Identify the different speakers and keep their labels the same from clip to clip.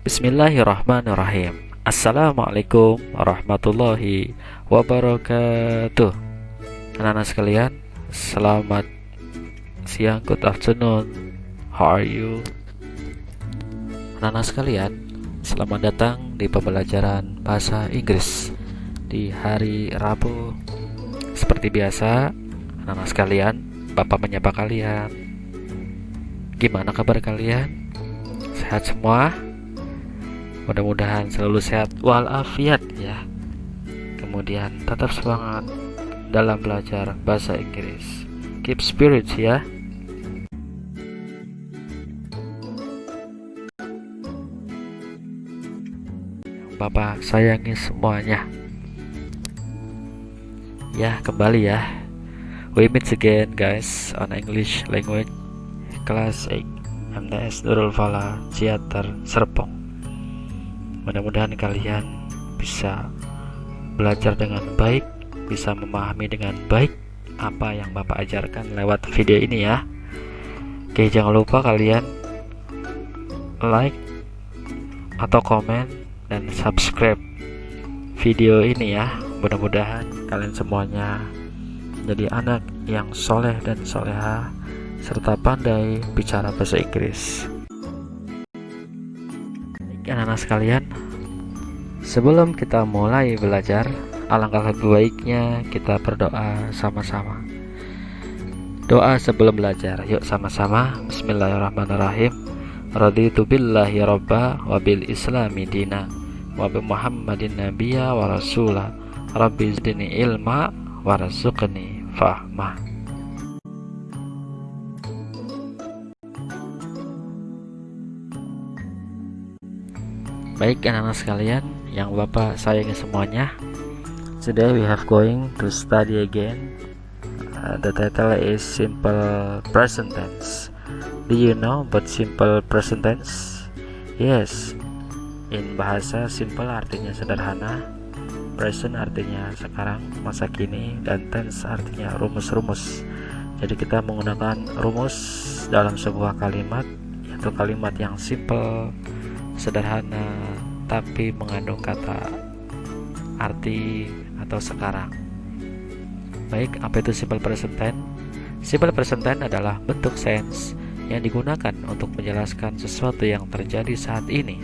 Speaker 1: Bismillahirrahmanirrahim. Assalamualaikum warahmatullahi wabarakatuh. Anak-anak sekalian, selamat siang, good afternoon. How are you? Anak-anak sekalian, selamat datang di pembelajaran bahasa Inggris di hari Rabu. Seperti biasa, anak-anak sekalian, Bapak menyapa kalian. Gimana kabar kalian? Sehat semua? Mudah-mudahan selalu sehat walafiat ya. Kemudian tetap semangat dalam belajar bahasa Inggris. Keep spirit ya. Bapak sayangi semuanya. Ya, kembali ya. We meet again guys on English language class 8 MTS Nurul Fala Ciater Serpong. Mudah-mudahan kalian bisa belajar dengan baik, bisa memahami dengan baik apa yang Bapak ajarkan lewat video ini ya. Oke, jangan lupa kalian like atau komen dan subscribe video ini ya. Mudah-mudahan kalian semuanya menjadi anak yang soleh dan soleha serta pandai bicara bahasa Inggris. Anak-anak sekalian, sebelum kita mulai belajar, alangkah lebih baiknya kita berdoa sama-sama. Doa sebelum belajar, yuk sama-sama. Bismillahirrahmanirrahim. Raditu billahi robba wa bil islami dina wa bi muhammadin nabiyya wa rasula rabbi zidni ilma warzuqni fahma. Baik anak-anak sekalian yang Bapak sayangi semuanya, today we have going to study again. The title is simple present tense. Do you know about simple present tense? Yes, in bahasa simple artinya sederhana, present artinya sekarang, masa kini, dan tense artinya rumus-rumus. Jadi kita menggunakan rumus dalam sebuah kalimat, yaitu kalimat yang simple, sederhana, tapi mengandung kata arti atau sekarang. Baik, apa itu simple present tense? Simple present tense adalah bentuk sense yang digunakan untuk menjelaskan sesuatu yang terjadi saat ini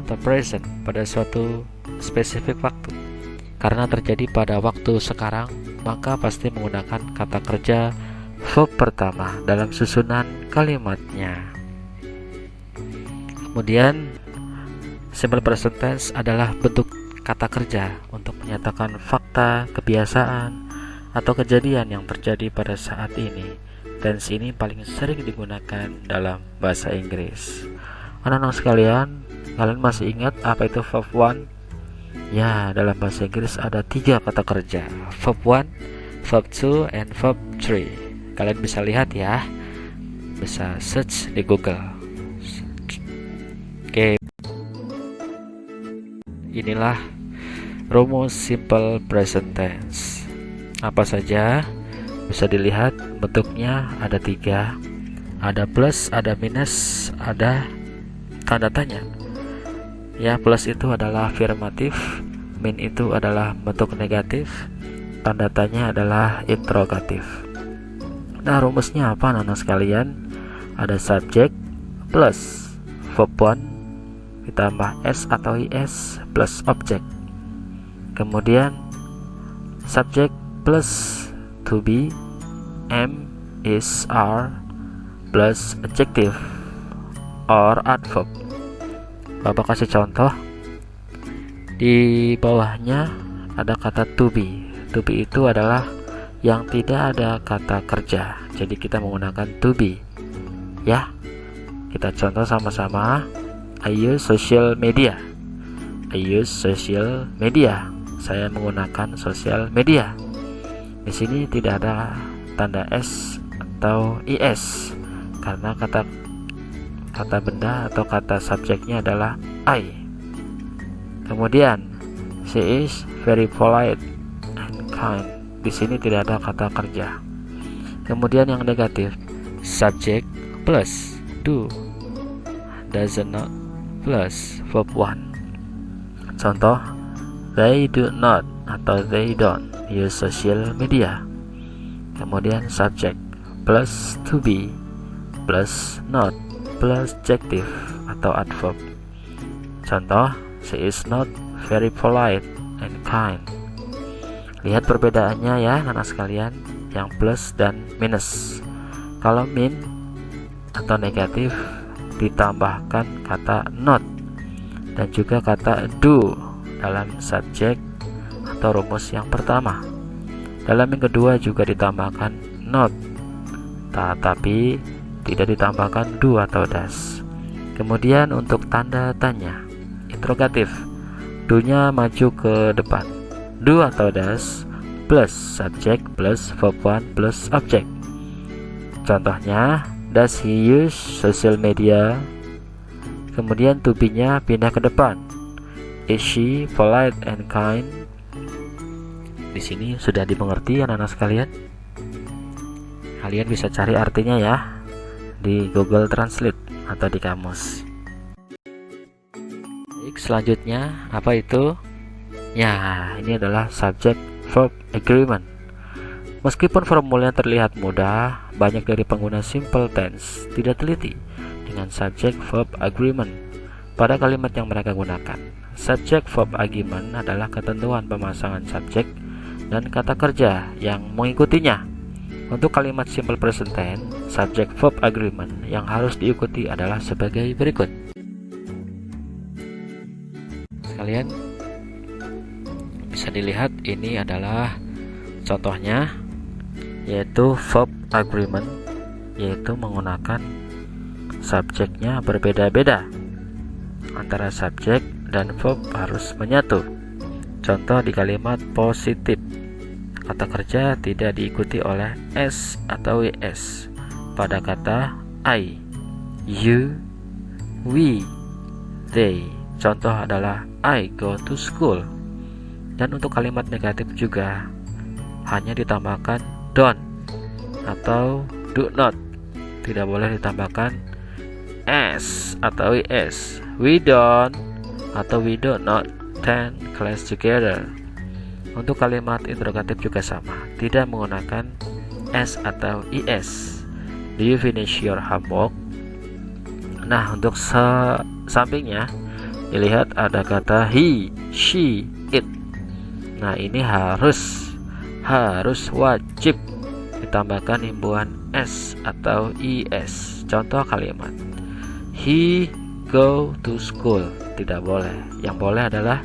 Speaker 1: atau present pada suatu spesifik waktu. Karena terjadi pada waktu sekarang, maka pasti menggunakan kata kerja verb pertama dalam susunan kalimatnya. Kemudian simple present tense adalah bentuk kata kerja untuk menyatakan fakta, kebiasaan, atau kejadian yang terjadi pada saat ini. Tense ini paling sering digunakan dalam bahasa Inggris. Anak-anak sekalian, kalian masih ingat apa itu verb 1? Ya, dalam bahasa Inggris ada 3 kata kerja, verb 1, verb 2, and verb 3. Kalian bisa lihat ya, bisa search di Google. Oke, inilah rumus simple present tense. Apa saja? Bisa dilihat bentuknya ada 3. Ada plus, ada minus, ada tanda tanya. Ya, plus itu adalah afirmatif, min itu adalah bentuk negatif, tanda tanya adalah interrogatif. Nah, rumusnya apa anak-anak sekalian? Ada subject plus verb 1 ditambah s atau is plus object. Kemudian subject plus to be, am, is, are plus adjective or adverb. Bapak kasih contoh. Di bawahnya ada kata to be. To be itu adalah yang tidak ada kata kerja. Jadi kita menggunakan to be. Ya. Kita contoh sama-sama. I use social media. I use social media. Saya menggunakan sosial media. Di sini tidak ada tanda s atau is karena kata benda atau kata subjeknya adalah I. Kemudian she is very polite and kind. Di sini tidak ada kata kerja. Kemudian yang negatif, subject plus do, does not plus verb 1. Contoh, they do not atau they don't use social media. Kemudian subject plus to be plus not plus adjective atau adverb. Contoh, she is not very polite and kind. Lihat perbedaannya ya anak sekalian, yang plus dan minus. Kalau min atau negatif ditambahkan kata not dan juga kata do dalam subjek atau rumus yang pertama. Dalam yang kedua juga ditambahkan not, tetapi tidak ditambahkan do atau does. Kemudian untuk tanda tanya interrogatif, do-nya maju ke depan, do atau does plus subject plus verb 1 plus object. Contohnya, does he use social media? Kemudian to be-nya pindah ke depan, is she polite and kind? Di sini sudah dimengerti anak-anak sekalian. Kalian bisa cari artinya ya di Google Translate atau di kamus. Baik, selanjutnya apa itu? Ya, ini adalah subject verb agreement. Meskipun formulanya terlihat mudah, banyak dari pengguna simple tense tidak teliti dengan subject verb agreement pada kalimat yang mereka gunakan. Subject verb agreement adalah ketentuan pemasangan subjek dan kata kerja yang mengikutinya. Untuk kalimat simple present tense, subject verb agreement yang harus diikuti adalah sebagai berikut. Sekalian bisa dilihat ini adalah contohnya, yaitu verb agreement, yaitu menggunakan subjeknya berbeda-beda. Antara subjek dan verb harus menyatu. Contoh di kalimat positif, kata kerja tidak diikuti oleh s atau es pada kata I, you, we, they. Contoh adalah I go to school. Dan untuk kalimat negatif juga hanya ditambahkan don't atau do not, tidak boleh ditambahkan s atau es. We don't atau we do not attend class together. Untuk kalimat interrogatif juga sama, tidak menggunakan s atau is. Do you finish your homework? Nah, untuk sampingnya dilihat ada kata he, she, it. Nah, ini harus wajib ditambahkan imbuhan s atau is. Contoh kalimat, he go to school, tidak boleh. Yang boleh adalah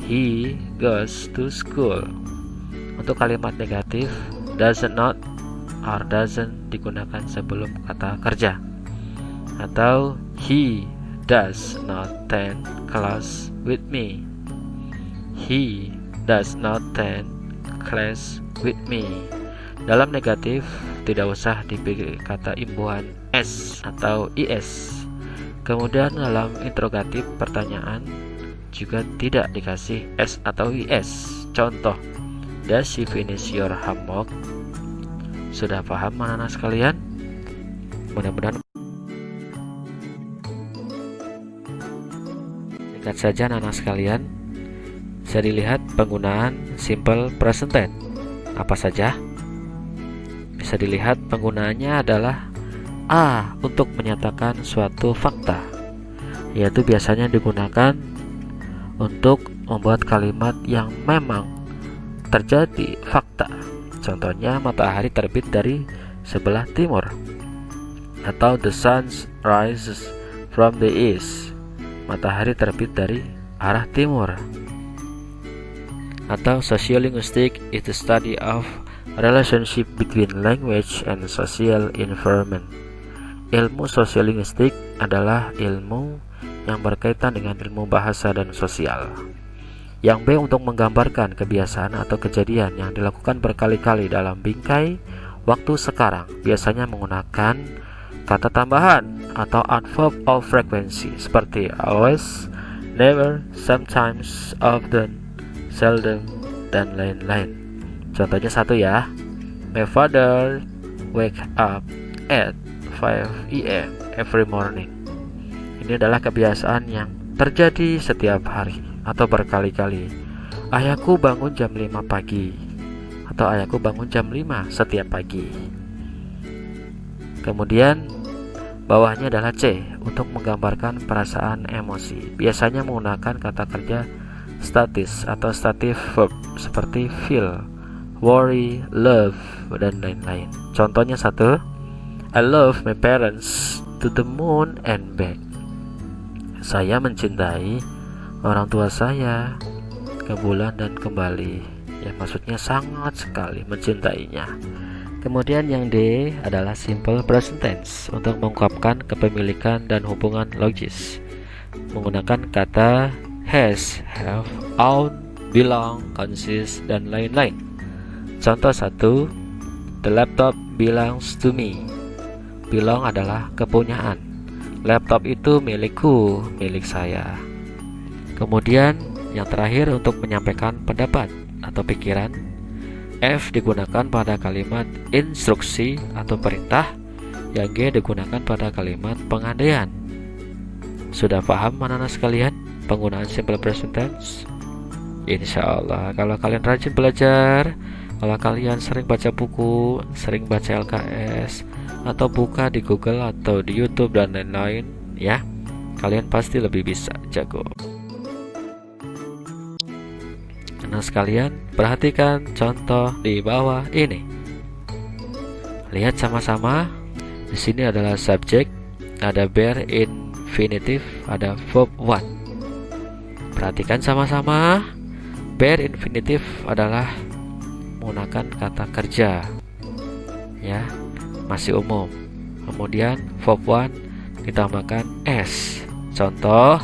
Speaker 1: he goes to school. Untuk kalimat negatif, does not or doesn't digunakan sebelum kata kerja. Atau he does not attend class with me. He does not attend class with me. Dalam negatif tidak usah diberi kata imbuhan s atau is. Kemudian dalam interrogatif pertanyaan juga tidak dikasih s atau is. Contoh, does she finish your homework? Sudah paham anak-anak sekalian? Mudah-mudahan singkat saja anak-anak sekalian. Bisa dilihat penggunaan simple present tense apa saja. Bisa dilihat penggunaannya adalah A untuk menyatakan suatu fakta, yaitu biasanya digunakan untuk membuat kalimat yang memang terjadi fakta. Contohnya, matahari terbit dari sebelah timur, atau the sun rises from the east, matahari terbit dari arah timur. Atau sociolinguistic is the study of relationship between language and social environment. Ilmu sosiolinguistik adalah ilmu yang berkaitan dengan ilmu bahasa dan sosial. Yang B untuk menggambarkan kebiasaan atau kejadian yang dilakukan berkali-kali dalam bingkai waktu sekarang, biasanya menggunakan kata tambahan atau adverb of frequency seperti always, never, sometimes, often, seldom, dan lain-lain. Contohnya satu ya, my father wake up at 5 AM every morning. Ini adalah kebiasaan yang terjadi setiap hari atau berkali-kali. Ayahku bangun jam 5 pagi, atau ayahku bangun jam 5 setiap pagi. Kemudian bawahnya adalah C untuk menggambarkan perasaan emosi. Biasanya menggunakan kata kerja statis atau stative verb seperti feel, worry, love, dan lain-lain. Contohnya satu, I love my parents to the moon and back. Saya mencintai orang tua saya ke bulan dan kembali. Ya, maksudnya sangat sekali mencintainya. Kemudian yang D adalah simple present tense untuk mengungkapkan kepemilikan dan hubungan logis menggunakan kata has, have, own, belong, consist, dan lain-lain. Contoh satu, the laptop belongs to me. Belong adalah kepunyaan. Laptop itu milikku, milik saya. Kemudian yang terakhir untuk menyampaikan pendapat atau pikiran, F digunakan pada kalimat instruksi atau perintah, yang G digunakan pada kalimat pengandaian. Sudah paham anak-anak sekalian penggunaan simple present tense? Insya Allah kalau kalian rajin belajar, kalau kalian sering baca buku, sering baca LKS, atau buka di Google atau di YouTube dan lain-lain, ya, kalian pasti lebih bisa jago. Nah sekalian, perhatikan contoh di bawah ini. Lihat sama-sama. Di sini adalah subjek, ada bare infinitive, ada verb one. Perhatikan sama-sama. Bare infinitive adalah menggunakan kata kerja, ya, masih umum. Kemudian verb one ditambahkan s. Contoh,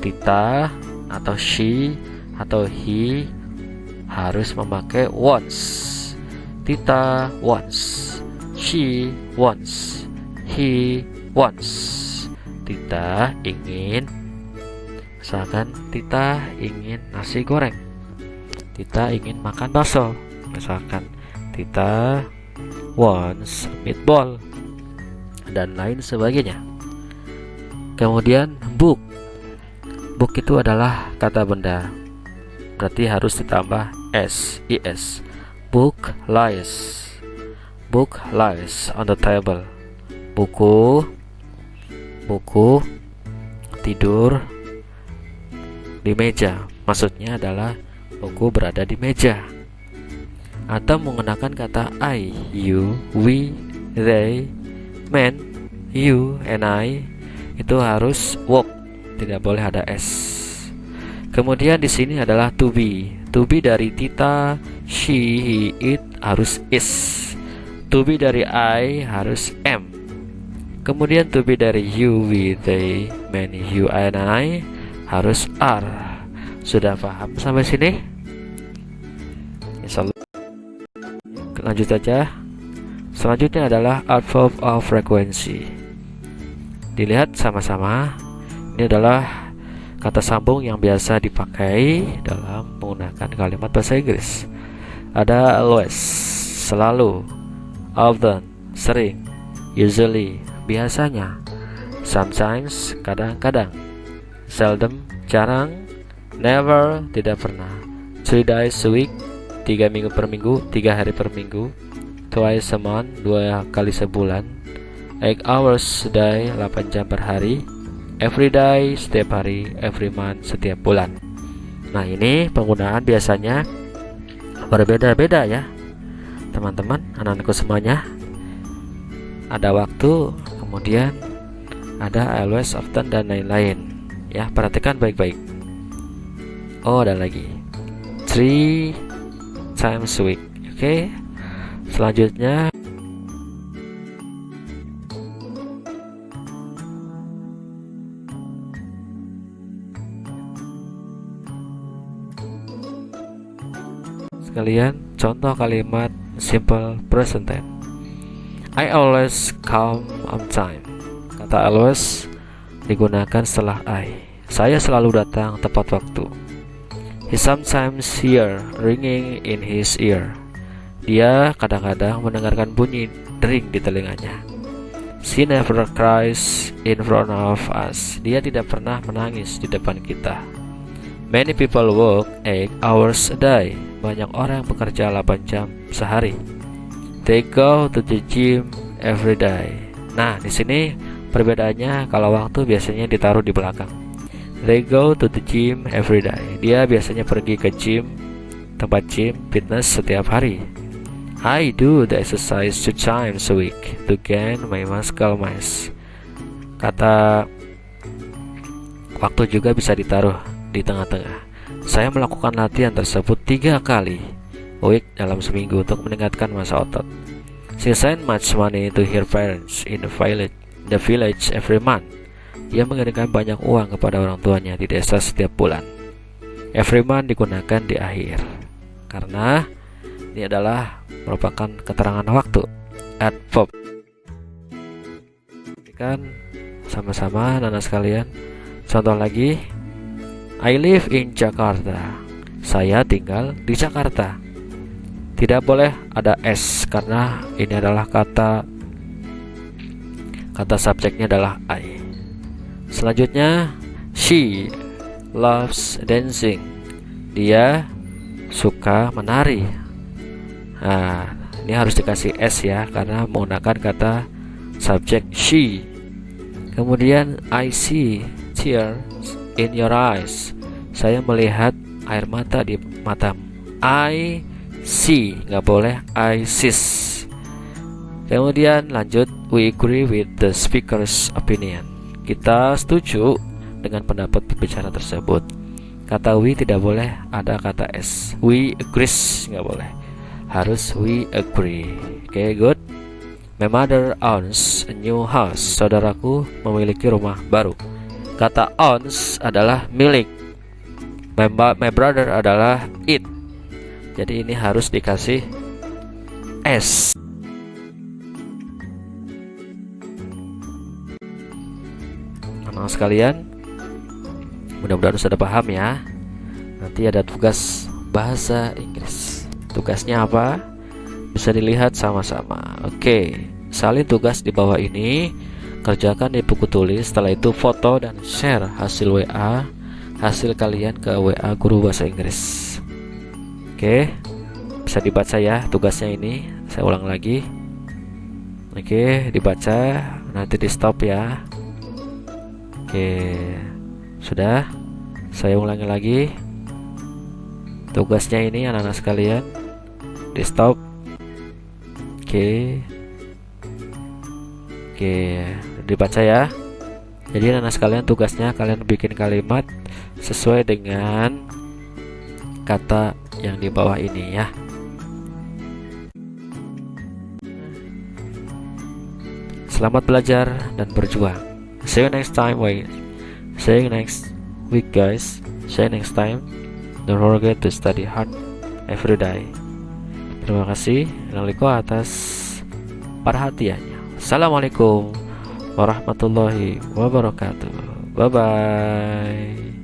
Speaker 1: Tita atau she atau he harus memakai wants. Tita wants, she wants, he wants. Tita ingin, misalkan Tita ingin nasi goreng, Tita ingin makan bakso, misalkan Tita wants meatball, dan lain sebagainya. Kemudian book. Book itu adalah kata benda, berarti harus ditambah is. Book lies. Book lies on the table. Buku tidur di meja. Maksudnya adalah buku berada di meja. Atau menggunakan kata I, you, we, they, men, you, and I, itu harus walk, tidak boleh ada s. Kemudian di sini adalah to be. To be dari Tita, she, he, it harus is. To be dari I harus am. Kemudian to be dari you, we, they, men, you, and I harus are. Sudah paham sampai sini? Insyaallah. Lanjut saja. Selanjutnya adalah adverb of frequency. Dilihat sama-sama. Ini adalah kata sambung yang biasa dipakai dalam menggunakan kalimat bahasa Inggris. Ada always, selalu, often, sering, usually, biasanya, sometimes, kadang-kadang, seldom, jarang, never, tidak pernah, 3 days a week, 3 minggu per minggu, 3 hari per minggu, twice a month, 2 kali sebulan, 8 hours a day, 8 jam per hari, every day, setiap hari, every month, setiap bulan. Nah ini penggunaan biasanya berbeda-beda ya teman-teman, anak-anakku semuanya. Ada waktu, kemudian ada always, often, dan lain-lain. Ya, perhatikan baik-baik. Oh, ada lagi 3 times a week. Oke. Selanjutnya sekalian, contoh kalimat simple present tense. I always come on time. Kata always digunakan setelah I. Saya selalu datang tepat waktu. He sometimes hear ringing in his ear. Dia kadang-kadang mendengarkan bunyi dering di telinganya. She never cries in front of us. Dia tidak pernah menangis di depan kita. Many people work 8 hours a day. Banyak orang bekerja 8 jam sehari. They go to the gym every day. Nah, di sini perbedaannya kalau waktu biasanya ditaruh di belakang. They go to the gym every day. Dia biasanya pergi ke gym, tempat gym fitness setiap hari. I do the exercise 2 times a week to gain my muscle mass. Kata waktu juga bisa ditaruh di tengah-tengah. Saya melakukan latihan tersebut 3 kali a week dalam seminggu untuk meningkatkan massa otot. She sent much money to her parents in the village every month. Dia mengirimkan banyak uang kepada orang tuanya di desa setiap bulan. Every month digunakan di akhir karena ini adalah merupakan keterangan waktu. Adverb. Kan sama-sama anak sekalian. Contoh lagi, I live in Jakarta. Saya tinggal di Jakarta. Tidak boleh ada S karena ini adalah kata subjeknya adalah I. Selanjutnya, she loves dancing. Dia suka menari. Nah, ini harus dikasih S ya karena menggunakan kata subjek she. Kemudian I see tears in your eyes. Saya melihat air mata di matamu. I see, nggak boleh I sees. Kemudian lanjut, we agree with the speaker's opinion. Kita setuju dengan pendapat pembicara tersebut. Kata we tidak boleh ada kata S. We agrees nggak boleh. Harus we agree. Oke, good. My mother owns a new house. Saudaraku memiliki rumah baru. Kata owns adalah milik. My brother adalah it. Jadi ini harus dikasih S. Anak sekalian, mudah-mudahan sudah paham ya. Nanti ada tugas bahasa Inggris. Tugasnya apa? Bisa dilihat sama-sama. Oke, salin tugas di bawah ini, kerjakan di buku tulis. Setelah itu foto dan share hasil WA, hasil kalian ke WA guru bahasa Inggris. Oke, bisa dibaca ya tugasnya ini. Saya ulang lagi. Oke, dibaca, nanti di stop ya. Oke, sudah. Saya ulangi lagi. Tugasnya ini anak-anak sekalian, di stop. Oke, dibaca ya. Jadi anak-anak sekalian, tugasnya kalian bikin kalimat sesuai dengan kata yang di bawah ini ya. Selamat belajar dan berjuang. See you next time, see you next week guys. See you next time. Don't forget to study hard every day. Terima kasih Naliko atas perhatiannya. Assalamualaikum warahmatullahi wabarakatuh. Bye bye.